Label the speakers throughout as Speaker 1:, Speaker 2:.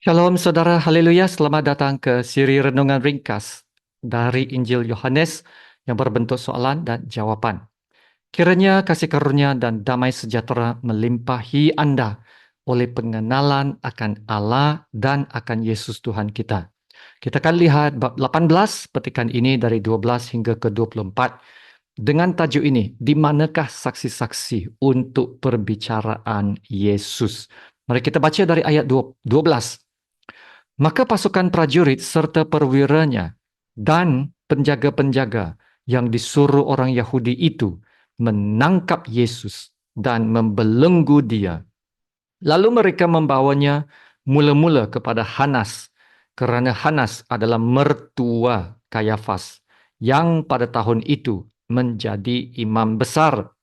Speaker 1: Shalom saudara, haleluya, selamat datang ke siri renungan ringkas dari Injil Yohanes yang berbentuk soalan dan jawaban. Kiranya kasih karunia dan damai sejahtera melimpahi Anda oleh pengenalan akan Allah dan akan Yesus Tuhan kita. Kita akan lihat bab 18 petikan ini dari 12 hingga ke 24 dengan tajuk ini, di manakah saksi-saksi untuk perbicaraan Yesus? Mari kita baca dari ayat 12. Maka pasukan prajurit serta perwiranya dan penjaga-penjaga yang disuruh orang Yahudi itu menangkap Yesus dan membelenggu dia. Lalu mereka membawanya mula-mula kepada Hanas, kerana Hanas adalah mertua Kayafas yang pada tahun itu menjadi imam besar.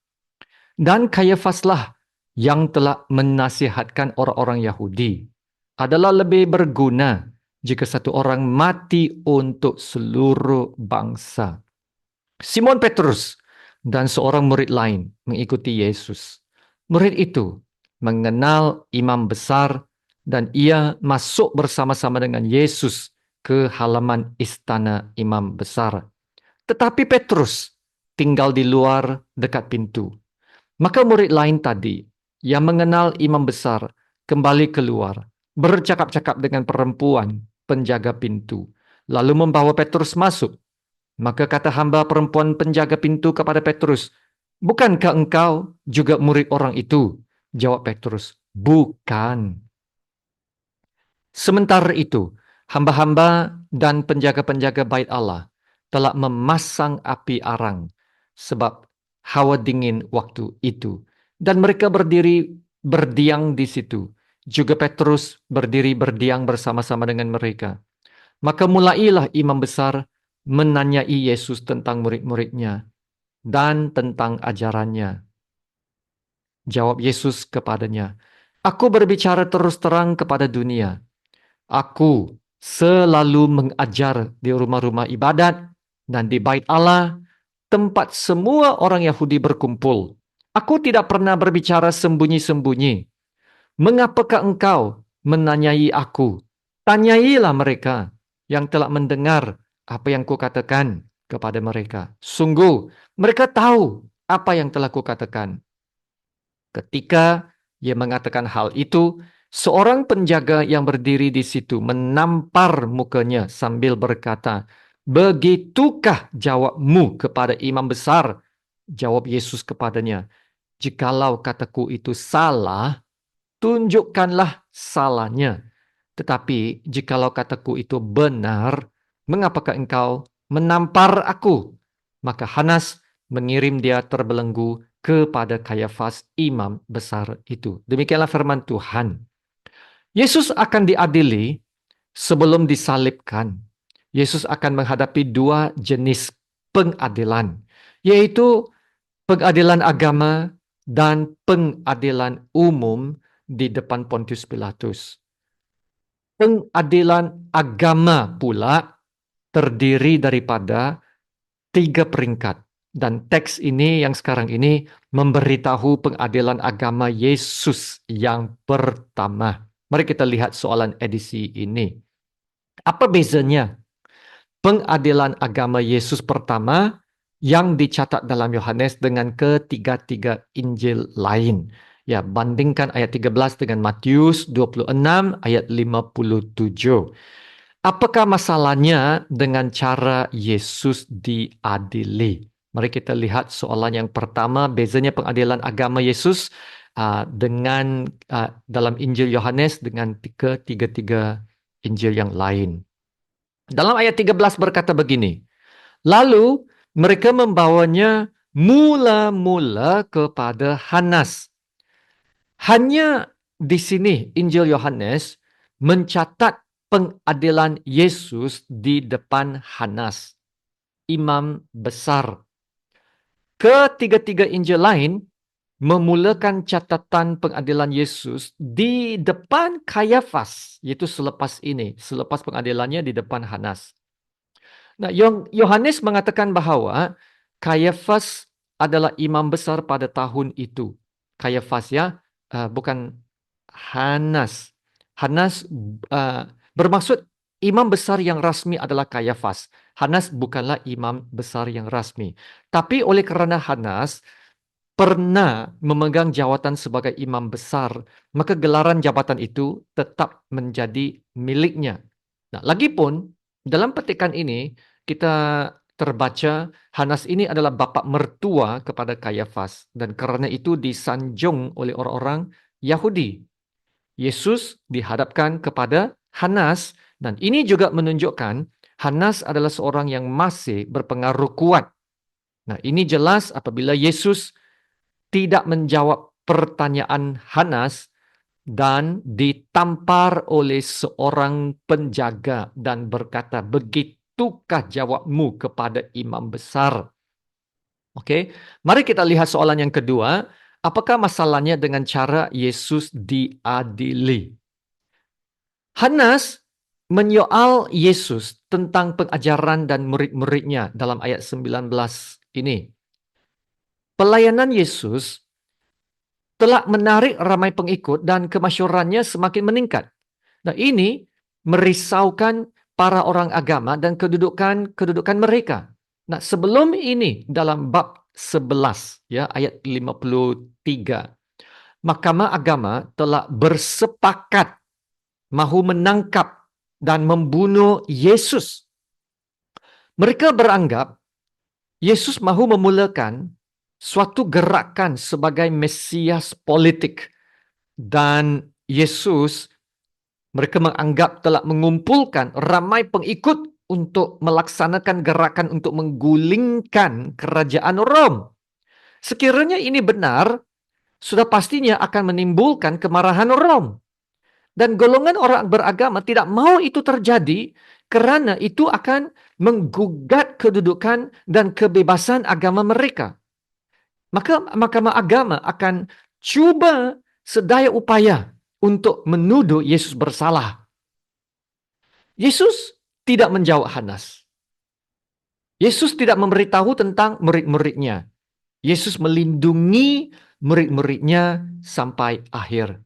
Speaker 1: Dan Kayafaslah yang telah menasihatkan orang-orang Yahudi adalah lebih berguna jika satu orang mati untuk seluruh bangsa. Simon Petrus dan seorang murid lain mengikuti Yesus. Murid itu mengenal imam besar dan ia masuk bersama-sama dengan Yesus ke halaman istana imam besar. Tetapi Petrus tinggal di luar dekat pintu. Maka murid lain tadi yang mengenal imam besar kembali keluar, bercakap-cakap dengan perempuan penjaga pintu, lalu membawa Petrus masuk. Maka kata hamba perempuan penjaga pintu kepada Petrus, "Bukankah engkau juga murid orang itu?" Jawab Petrus, "Bukan." Sementara itu, hamba-hamba dan penjaga-penjaga bait Allah telah memasang api arang sebab hawa dingin waktu itu. Dan mereka berdiri berdiam di situ. Juga Petrus berdiri berdiam bersama-sama dengan mereka. Maka mulailah imam besar menanyai Yesus tentang murid-muridnya dan tentang ajarannya. Jawab Yesus kepadanya, "Aku berbicara terus terang kepada dunia. Aku selalu mengajar di rumah-rumah ibadat dan di bait Allah, tempat semua orang Yahudi berkumpul. Aku tidak pernah berbicara sembunyi-sembunyi. Mengapakah engkau menanyai aku? Tanyailah mereka yang telah mendengar apa yang kukatakan kepada mereka. Sungguh, mereka tahu apa yang telah kukatakan." Ketika ia mengatakan hal itu, seorang penjaga yang berdiri di situ menampar mukanya sambil berkata, "Begitukah jawabmu kepada imam besar?" Jawab Yesus kepadanya, "Jikalau kataku itu salah, tunjukkanlah salahnya. Tetapi jikalau kataku itu benar, mengapakah engkau menampar aku?" Maka Hanas mengirim dia terbelenggu kepada Kayafas imam besar itu. Demikianlah firman Tuhan. Yesus akan diadili sebelum disalibkan. Yesus akan menghadapi dua jenis pengadilan, yaitu pengadilan agama dan pengadilan umum di depan Pontius Pilatus. Pengadilan agama pula terdiri daripada 3 peringkat. Dan teks ini yang sekarang ini memberitahu pengadilan agama Yesus yang pertama. Mari kita lihat soalan edisi ini. Apa bezanya pengadilan agama Yesus pertama yang dicatat dalam Yohanes dengan ketiga-tiga Injil lain? Ya, bandingkan ayat 13 dengan Matius 26 ayat 57. Apakah masalahnya dengan cara Yesus diadili? Mari kita lihat soalan yang pertama, bezanya pengadilan agama Yesus dengan dalam Injil Yohanes dengan ketiga-tiga Injil yang lain. Dalam ayat 13 berkata begini, "Lalu mereka membawanya mula-mula kepada Hanas." Hanya di sini Injil Yohanes mencatat pengadilan Yesus di depan Hanas, imam besar. Ketiga-tiga Injil lain memulakan catatan pengadilan Yesus di depan Kayafas, yaitu selepas ini, selepas pengadilannya di depan Hanas. Nah, Yohanes mengatakan bahwa Kayafas adalah imam besar pada tahun itu. Kayafas ya, bukan Hanas. Hanas bermaksud imam besar yang rasmi adalah Kayafas. Hanas bukanlah imam besar yang rasmi. Tapi oleh kerana Hanas pernah memegang jawatan sebagai imam besar, maka gelaran jabatan itu tetap menjadi miliknya. Nah, lagipun dalam petikan ini kita terbaca Hanas ini adalah bapa mertua kepada Kayafas dan kerana itu disanjung oleh orang-orang Yahudi. Yesus dihadapkan kepada Hanas dan ini juga menunjukkan Hanas adalah seorang yang masih berpengaruh kuat. Nah, ini jelas apabila Yesus tidak menjawab pertanyaan Hanas dan ditampar oleh seorang penjaga dan berkata, "Begitukah jawabmu kepada imam besar?" Oke, mari kita lihat soalan yang kedua. Apakah masalahnya dengan cara Yesus diadili? Hanas menyoal Yesus tentang pengajaran dan murid-muridnya dalam ayat 19 ini. Pelayanan Yesus telah menarik ramai pengikut dan kemasyhurannya semakin meningkat. Nah, ini merisaukan para orang agama dan kedudukan mereka. Nah, sebelum ini dalam bab 11 ya ayat 53, Mahkamah Agama telah bersepakat mahu menangkap dan membunuh Yesus. Mereka beranggap Yesus mahu memulakan suatu gerakan sebagai Mesias politik dan Yesus mereka menganggap telah mengumpulkan ramai pengikut untuk melaksanakan gerakan untuk menggulingkan kerajaan Rom. Sekiranya ini benar, sudah pastinya akan menimbulkan kemarahan Rom. Dan golongan orang beragama tidak mau itu terjadi kerana itu akan menggugat kedudukan dan kebebasan agama mereka. Maka Mahkamah Agama akan cuba sedaya upaya untuk menuduh Yesus bersalah. Yesus tidak menjawab Hanas. Yesus tidak memberitahu tentang murid-muridnya. Yesus melindungi murid-muridnya sampai akhir.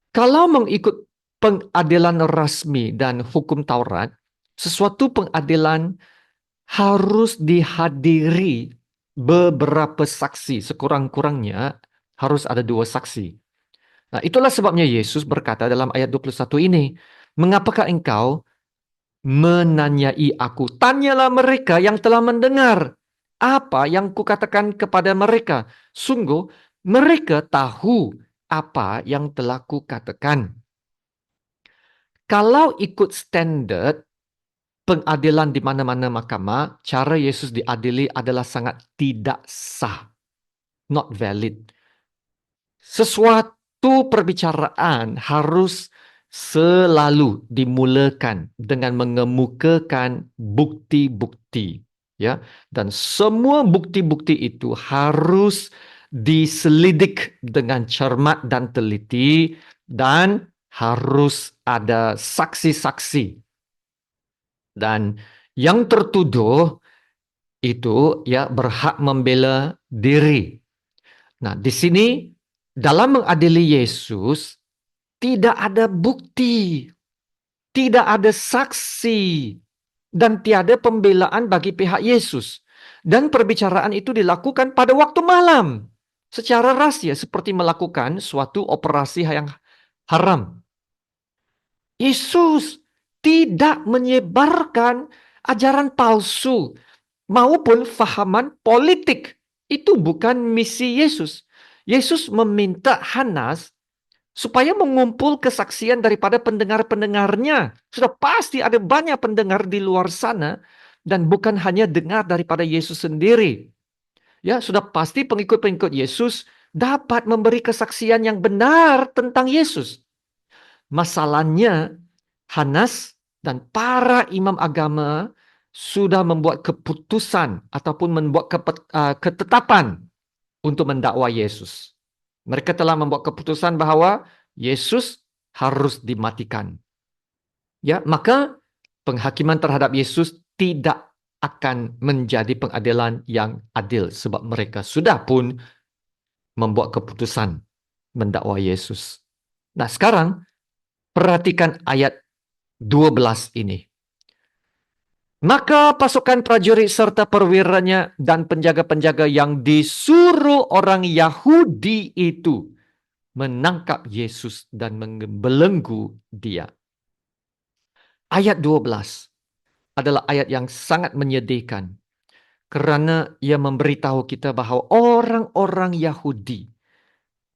Speaker 1: Kalau mengikut pengadilan rasmi dan hukum Taurat, sesuatu pengadilan harus dihadiri beberapa saksi. Sekurang-kurangnya harus ada 2 saksi. Nah, itulah sebabnya Yesus berkata dalam ayat 21 ini, "Mengapakah engkau menanyai aku? Tanyalah mereka yang telah mendengar apa yang kukatakan kepada mereka. Sungguh mereka tahu apa yang telah kukatakan." Kalau ikut standard pengadilan di mana-mana mahkamah, cara Yesus diadili adalah sangat tidak sah, not valid. Sesuatu perbicaraan harus selalu dimulakan dengan mengemukakan bukti-bukti, ya, dan semua bukti-bukti itu harus diselidik dengan cermat dan teliti dan harus ada saksi-saksi. Dan yang tertuduh itu ya berhak membela diri. Nah, di sini dalam mengadili Yesus tidak ada bukti, tidak ada saksi, dan tiada pembelaan bagi pihak Yesus. Dan perbicaraan itu dilakukan pada waktu malam secara rahasia seperti melakukan suatu operasi yang haram. Yesus tidak menyebarkan ajaran palsu maupun fahaman politik. Itu bukan misi Yesus. Yesus meminta Hanas supaya mengumpul kesaksian daripada pendengar-pendengarnya. Sudah pasti ada banyak pendengar di luar sana dan bukan hanya dengar daripada Yesus sendiri. Ya, sudah pasti pengikut-pengikut Yesus dapat memberi kesaksian yang benar tentang Yesus. Masalahnya Hanas dan para imam agama sudah membuat keputusan ataupun membuat ketetapan untuk mendakwa Yesus. Mereka telah membuat keputusan bahawa Yesus harus dimatikan. Ya, maka penghakiman terhadap Yesus tidak akan menjadi pengadilan yang adil sebab mereka sudah pun membuat keputusan mendakwa Yesus. Nah, sekarang Perhatikan ayat 12 ini. Maka pasukan prajurit serta perwiranya dan penjaga-penjaga yang disuruh orang Yahudi itu menangkap Yesus dan membelenggu dia. Ayat 12 adalah ayat yang sangat menyedihkan. Karena ia memberitahu kita bahwa orang-orang Yahudi,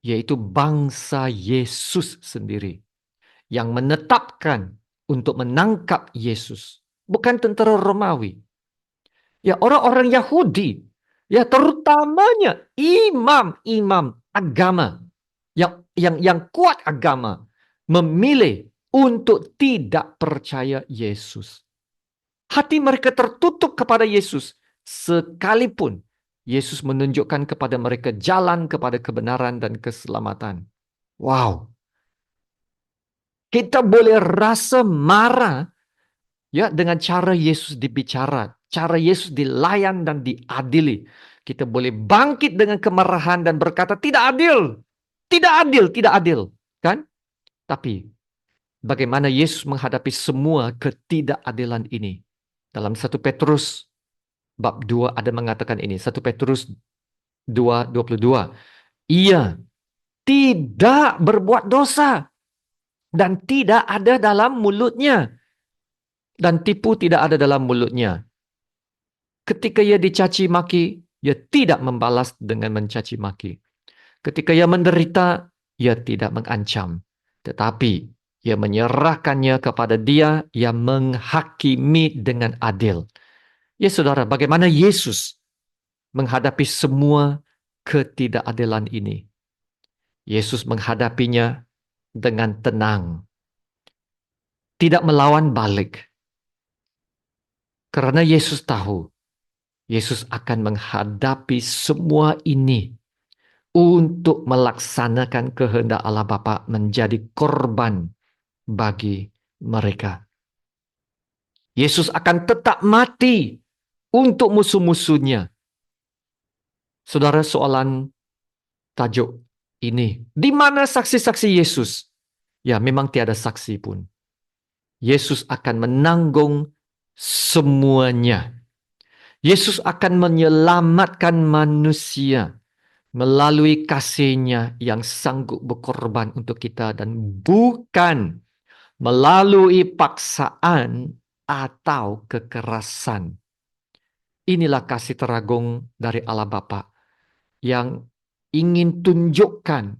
Speaker 1: yaitu bangsa Yesus sendiri, yang menetapkan untuk menangkap Yesus. Bukan tentara Romawi. Ya, orang-orang Yahudi. Ya, terutamanya imam-imam agama. Yang kuat agama. Memilih untuk tidak percaya Yesus. Hati mereka tertutup kepada Yesus. Sekalipun Yesus menunjukkan kepada mereka jalan kepada kebenaran dan keselamatan. Wow. Kita boleh rasa marah ya dengan cara Yesus dibicara, cara Yesus dilayan dan diadili. Kita boleh bangkit dengan kemarahan dan berkata tidak adil. Tidak adil, tidak adil, kan? Tapi bagaimana Yesus menghadapi semua ketidakadilan ini? Dalam 1 Petrus bab 2 ada mengatakan ini, 1 Petrus 2:22. Ia tidak berbuat dosa dan tidak ada dalam mulutnya. Dan tipu tidak ada dalam mulutnya. Ketika ia dicaci maki, ia tidak membalas dengan mencaci maki. Ketika ia menderita, ia tidak mengancam. Tetapi ia menyerahkannya kepada dia yang menghakimi dengan adil. Ya saudara, bagaimana Yesus menghadapi semua ketidakadilan ini? Yesus menghadapinya dengan tenang. Tidak melawan balik. Karena Yesus tahu, Yesus akan menghadapi semua ini untuk melaksanakan kehendak Allah Bapa menjadi korban bagi mereka. Yesus akan tetap mati untuk musuh-musuhnya. Saudara, soalan tajuk ini, di mana saksi-saksi Yesus? Ya, memang tiada saksi pun. Yesus akan menanggung semuanya. Yesus akan menyelamatkan manusia melalui kasih-Nya yang sanggup berkorban untuk kita dan bukan melalui paksaan atau kekerasan. Inilah kasih teragung dari Allah Bapa yang ingin tunjukkan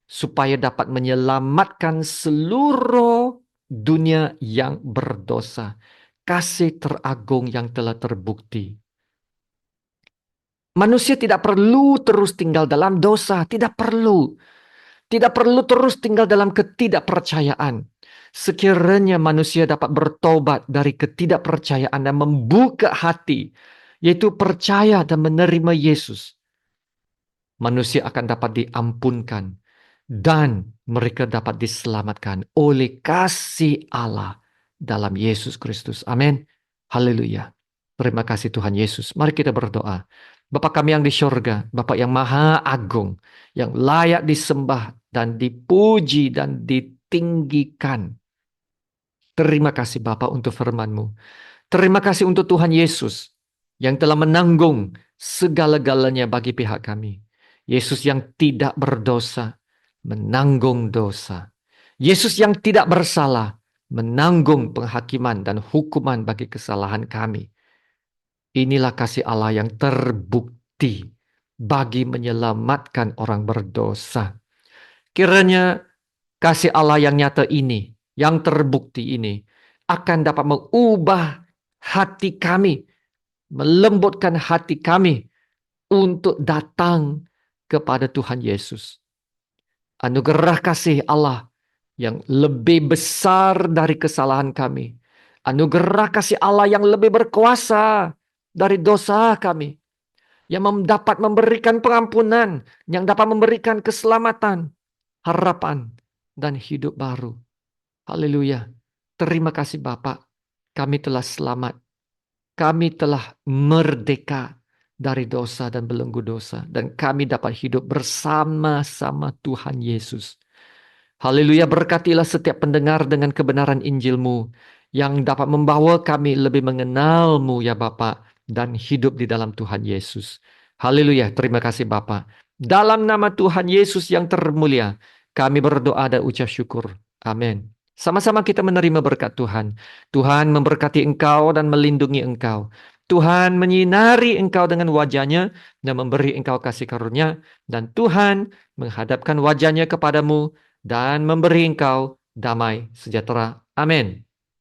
Speaker 1: supaya dapat menyelamatkan seluruh dunia yang berdosa. Kasih teragung yang telah terbukti. Manusia tidak perlu terus tinggal dalam dosa. Tidak perlu. Tidak perlu terus tinggal dalam ketidakpercayaan. Sekiranya manusia dapat bertobat dari ketidakpercayaan dan membuka hati, yaitu percaya dan menerima Yesus, manusia akan dapat diampunkan dan mereka dapat diselamatkan oleh kasih Allah dalam Yesus Kristus. Amin. Haleluya. Terima kasih Tuhan Yesus. Mari kita berdoa. Bapa kami yang di syurga, Bapa yang maha agung, yang layak disembah dan dipuji dan ditinggikan. Terima kasih Bapa untuk firman-Mu. Terima kasih untuk Tuhan Yesus yang telah menanggung segala-galanya bagi pihak kami. Yesus yang tidak berdosa, menanggung dosa. Yesus yang tidak bersalah, menanggung penghakiman dan hukuman bagi kesalahan kami. Inilah kasih Allah yang terbukti bagi menyelamatkan orang berdosa. Kiranya kasih Allah yang nyata ini, yang terbukti ini, akan dapat mengubah hati kami, melembutkan hati kami untuk datang kepada Tuhan Yesus. Anugerah kasih Allah yang lebih besar dari kesalahan kami. Anugerah kasih Allah yang lebih berkuasa dari dosa kami. Yang dapat memberikan pengampunan. Yang dapat memberikan keselamatan, harapan, dan hidup baru. Haleluya. Terima kasih Bapak. Kami telah selamat. Kami telah merdeka dari dosa dan belenggu dosa. Dan kami dapat hidup bersama-sama Tuhan Yesus. Haleluya, berkatilah setiap pendengar dengan kebenaran Injil-Mu yang dapat membawa kami lebih mengenal-Mu ya Bapa dan hidup di dalam Tuhan Yesus. Haleluya, terima kasih Bapa. Dalam nama Tuhan Yesus yang termulia, kami berdoa dan ucap syukur. Amin. Sama-sama kita menerima berkat Tuhan. Tuhan memberkati engkau dan melindungi engkau. Tuhan menyinari engkau dengan wajahnya dan memberi engkau kasih karunia. Dan Tuhan menghadapkan wajahnya kepadamu dan memberi engkau damai sejahtera. Amin.